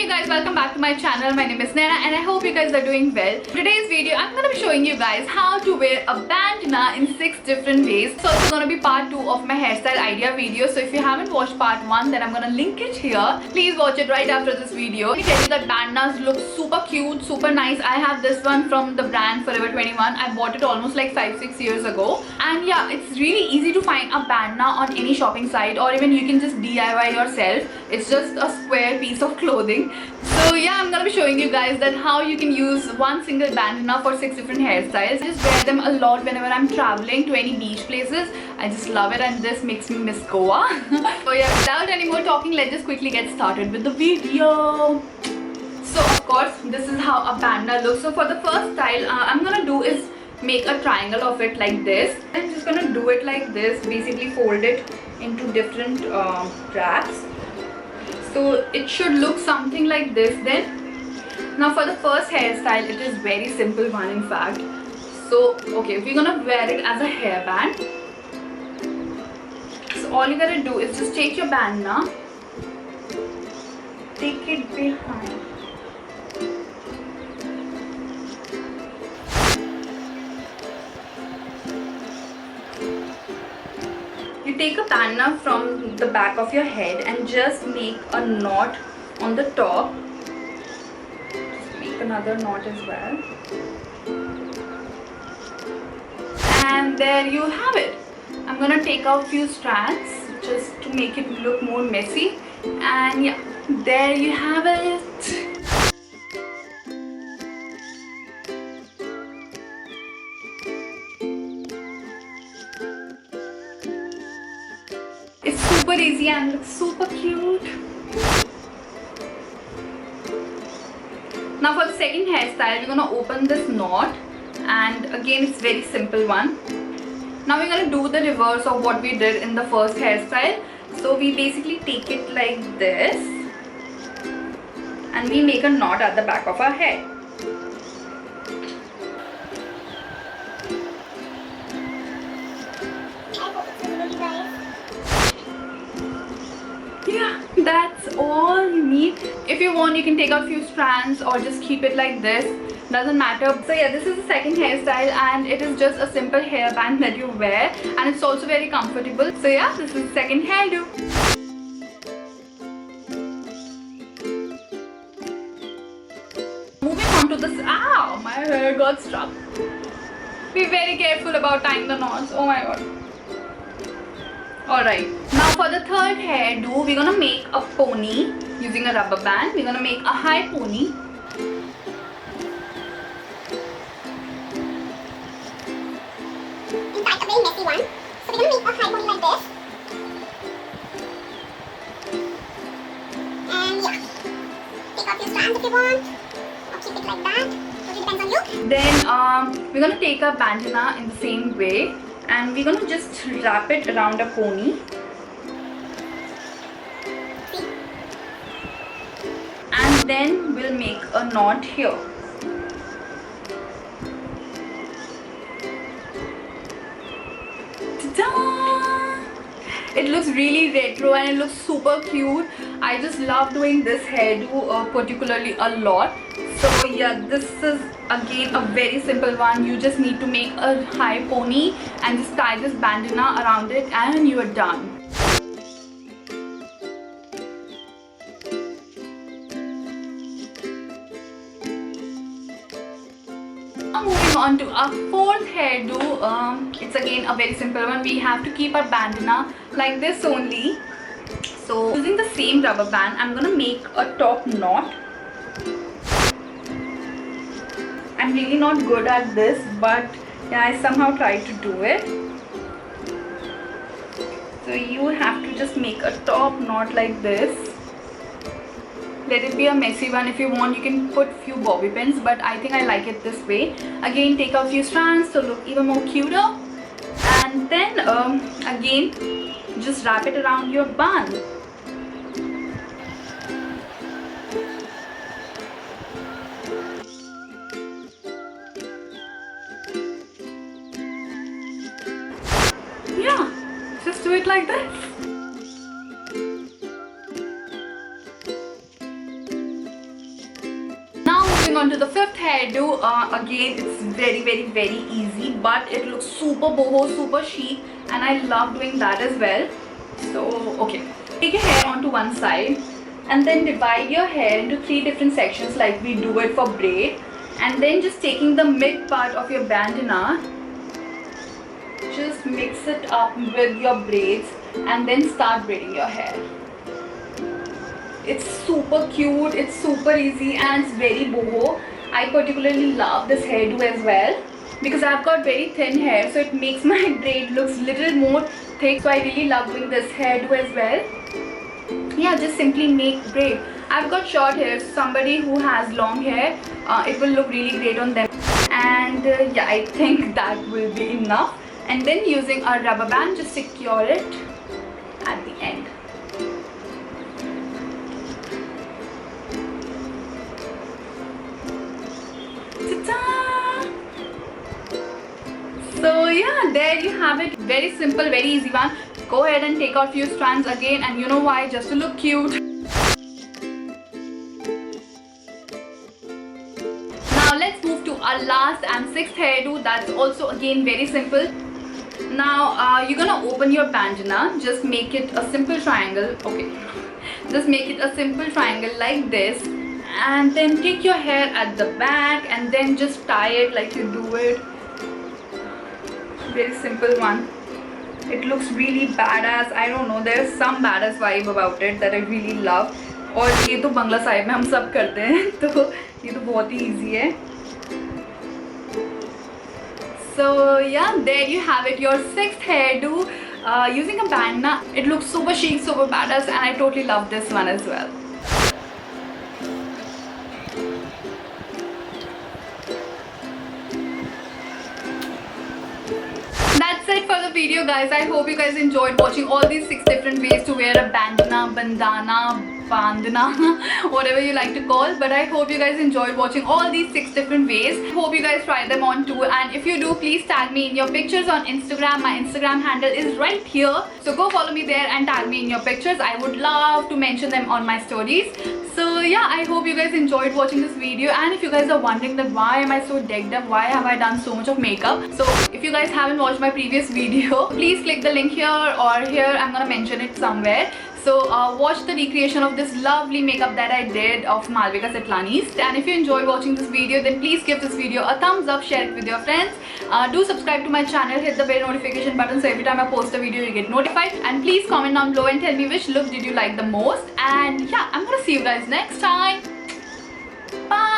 guys, welcome back to my channel. My name is Naina and I hope you guys are doing well. Today's video I'm going to be showing you guys how to wear a bandana in 6 different ways. So it's going to be part 2 of my hairstyle idea video. So if you haven't watched part 1, then I'm going to link it here. Please watch it right after this video. Let me tell you that bandanas look super cute, super nice. I have this one from the brand Forever 21. I bought it almost like 5-6 years ago. And yeah, it's really easy to find a bandana on any shopping site, or even you can just DIY yourself. It's just a square piece of clothing. So yeah, I'm gonna be showing you guys that how you can use one single bandana for 6 different hairstyles. I just wear them a lot whenever I'm traveling to any beach places. I just love it and this makes me miss Goa. So yeah, without any more talking, let's just quickly get started with the video. So of course, this is how a bandana looks. So for the first style, I'm gonna do is make a triangle of it like this. I'm just gonna do it like this, basically fold it into different wraps. So it should look something like this then. Now for the first hairstyle, it is very simple one in fact. So okay, we're gonna wear it as a hairband. So all you gotta do is just take your bandana, take it behind. You take a bandana from the back of your head and just make a knot on the top. Just make another knot as well. And there you have it. I'm gonna take out a few strands just to make it look more messy. And yeah, there you have it. It's super easy and looks super cute. Now for the second hairstyle, we're gonna open this knot, and again it's very simple one. Now we're gonna do the reverse of what we did in the first hairstyle. So we basically take it like this and we make a knot at the back of our head. Yeah, that's all you need. If you want, you can take out a few strands or just keep it like this, doesn't matter. So yeah, this is the second hairstyle and it is just a simple hairband that you wear, and it's also very comfortable. So yeah, this is the second hairdo. Moving on to this. Ow, my hair got stuck. Be very careful about tying the knots. Oh my god. Alright, now for the third hairdo, we're gonna make a pony using a rubber band. We're gonna make a high pony. In fact, a very messy one. So we're gonna make a high pony like this. And yeah, take off your strands if you want, or keep it like that. Totally depends on you. Then we're gonna take a bandana in the same way. And we're gonna just wrap it around a pony. And then we'll make a knot here. Ta-da! It looks really retro and it looks super cute. I just love doing this hairdo particularly a lot. So yeah, this is again a very simple one. You just need to make a high pony and just tie this bandana around it and you are done. Now moving on to our fourth hairdo. It's again a very simple one. We have to keep our bandana like this only. So using the same rubber band, I'm gonna make a top knot. I'm really not good at this, but yeah, I somehow tried to do it. So you have to just make a top knot like this. Let it be a messy one. If you want, you can put few bobby pins, but I think I like it this way. Again, take out few strands to look even more cuter. And then again, just wrap it around your bun. Yeah, just do it like this. on to the fifth hairdo. Again, it's very easy, but it looks super boho, super chic, and I love doing that as well. So okay, take your hair onto one side and then divide your hair into 3 different sections like we do it for braid, and then just taking the mid part of your bandana, just mix it up with your braids and then start braiding your hair. It's super cute, it's super easy, and it's very boho. I particularly love this hairdo as well because I've got very thin hair, so it makes my braid looks little more thick. So I really love doing this hairdo as well. Yeah, just simply make braid. I've got short hair, so somebody who has long hair, it will look really great on them. And yeah, I think that will be enough. And then using a rubber band, just secure it at the end. Ta-da! So yeah, there you have it. Very simple, very easy one. Go ahead and take out few strands again, and you know why? Just to look cute. Now let's move to our last and sixth hairdo. That's also again very simple. Now you're gonna open your bandana. Just make it a simple triangle. Okay, just make it a simple triangle like this, and then take your hair at the back and then just tie it like you do it. Very simple one. It looks really badass. I don't know, there's some badass vibe about it that I really love. और ये तो बंगला साहिब में हम सब करते हैं, तो ये तो बहुत ही easy है. So yeah, there you have it, your sixth hairdo using a bandana. It looks super chic, super badass, and I totally love this one as well. That's it for the video, guys. I hope you guys enjoyed watching all these 6 different ways to wear a bandana, whatever you like to call. But I hope you guys enjoyed watching all these 6 different ways. Hope you guys try them on too, and if you do, please tag me in your pictures on Instagram. My Instagram handle is right here, so go follow me there and tag me in your pictures. I would love to mention them on my stories. So yeah, I hope you guys enjoyed watching this video, and if you guys are wondering that why am I so decked up, why have I done so much of makeup, so if you guys haven't watched my previous video, please click the link here or here. I'm gonna mention it somewhere. So watch the recreation of this lovely makeup that I did of Malvika Setlani's. And if you enjoyed watching this video, then please give this video a thumbs up, share it with your friends. Do subscribe to my channel, hit the bell notification button so every time I post a video you get notified. And please comment down below and tell me which look did you like the most. And yeah, I'm gonna see you guys next time. Bye!